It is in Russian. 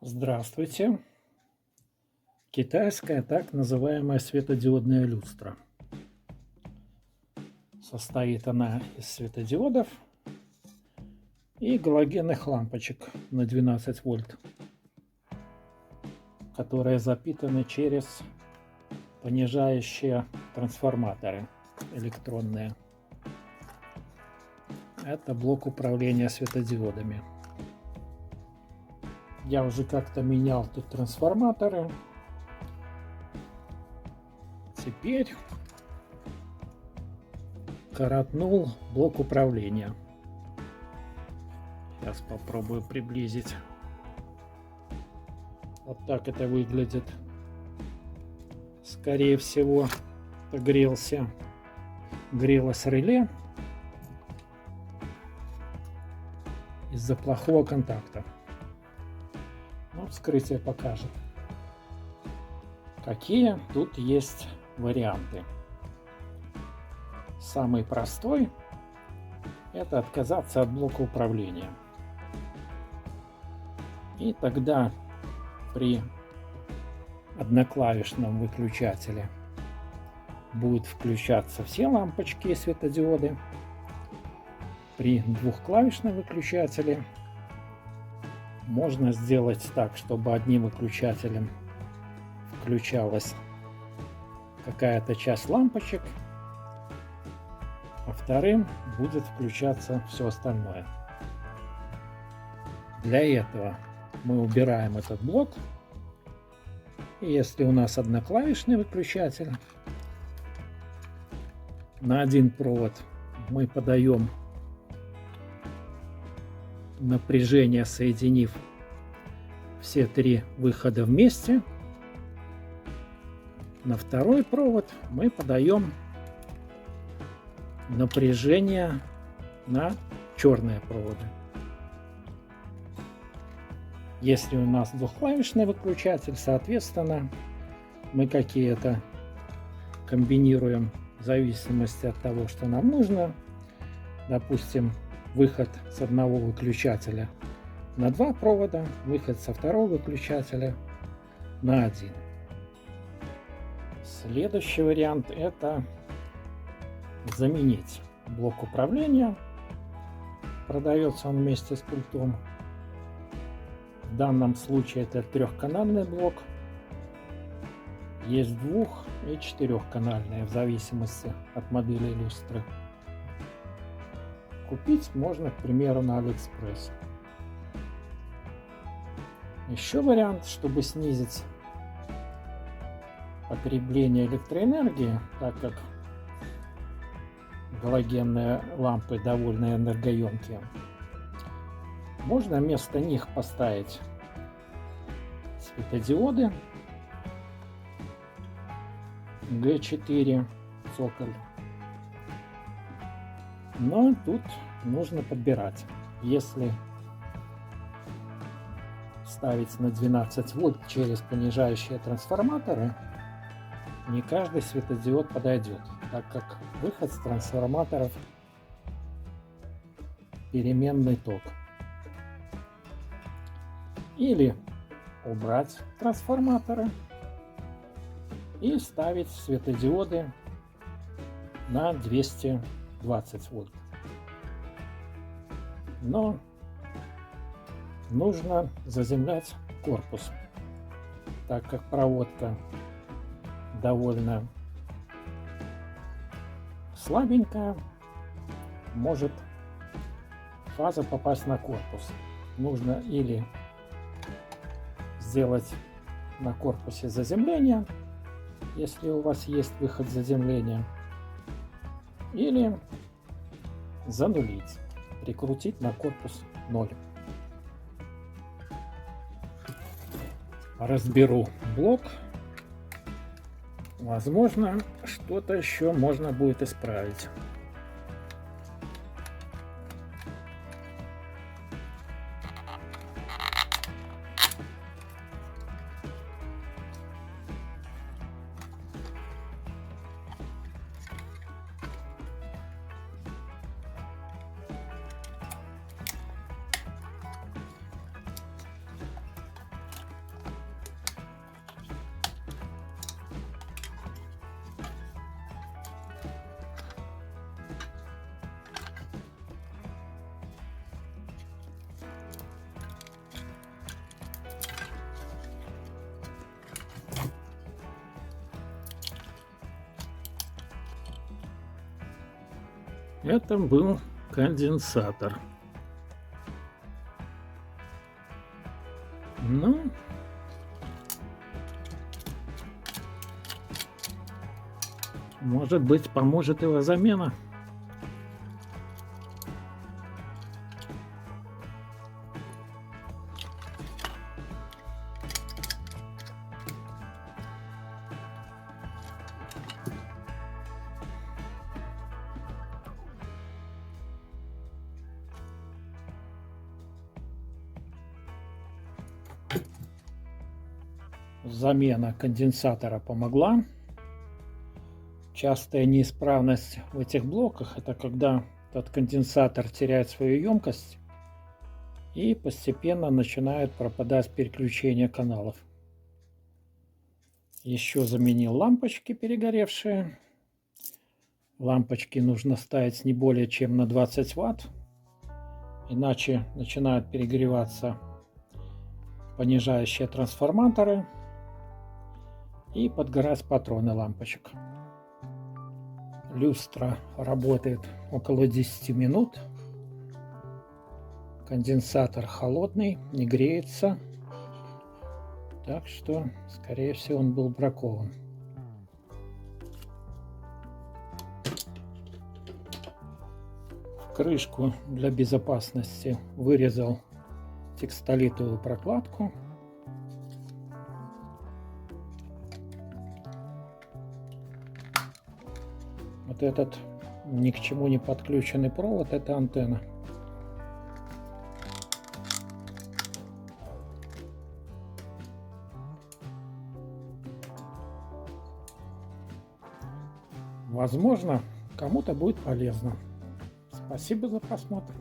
Здравствуйте. Китайская так называемая светодиодная люстра. Состоит она из светодиодов и галогенных лампочек на 12 вольт, которые запитаны через понижающие трансформаторы электронные. Это блок управления светодиодами. Я уже как-то менял тут трансформаторы. Теперь коротнул блок управления. Сейчас попробую приблизить. Вот так это выглядит. Скорее всего, грелось реле из-за плохого контакта. Но вскрытие покажет, какие тут есть варианты. Самый простой — это отказаться от блока управления. И тогда при одноклавишном выключателе будут включаться все лампочки и светодиоды. При двухклавишном выключателе можно сделать так, чтобы одним выключателем включалась какая-то часть лампочек, а вторым будет включаться все остальное. Для этого мы убираем этот блок. И если у нас одноклавишный выключатель, на один провод мы подаем напряжение, соединив все три выхода вместе. На второй провод мы подаем напряжение на черные проводы. Если у нас двухклавишный выключатель, соответственно, мы какие-то комбинируем в зависимости от того, что нам нужно. Допустим, выход с одного выключателя на два провода, выход со второго выключателя на один. Следующий вариант — это заменить блок управления. Продается он вместе с пультом. В данном случае это трехканальный блок. Есть двух- и четырехканальные, в зависимости от модели люстры. Купить можно, к примеру, на Алиэкспресс. Еще вариант, чтобы снизить потребление электроэнергии, так как галогенные лампы довольно энергоемкие, можно вместо них поставить светодиоды G4 цоколь. Но тут нужно подбирать. Если ставить на 12 вольт через понижающие трансформаторы, не каждый светодиод подойдет, так как выход с трансформаторов переменный ток. Или убрать трансформаторы и ставить светодиоды на 220 вольт. Но нужно заземлять корпус, так как проводка довольно слабенькая, может фаза попасть на корпус. Нужно или сделать на корпусе заземление, если у вас есть выход заземления, или занулить, прикрутить на корпус 0. Разберу блок. Возможно, что-то еще можно будет исправить. Это был конденсатор. Ну, может быть, поможет его замена. Замена конденсатора помогла. Частая неисправность в этих блоках — это когда этот конденсатор теряет свою емкость и постепенно начинает пропадать переключение каналов. Еще заменил лампочки перегоревшие. Лампочки нужно ставить не более чем на 20 Вт, иначе начинают перегреваться понижающие трансформаторы и подгорать патроны лампочек. Люстра работает около 10 минут. Конденсатор холодный, не греется. Так что, скорее всего, он был бракован. В крышку для безопасности вырезал текстолитовую прокладку. Вот этот ни к чему не подключенный провод — это антенна. Возможно, кому-то будет полезно. Спасибо за просмотр.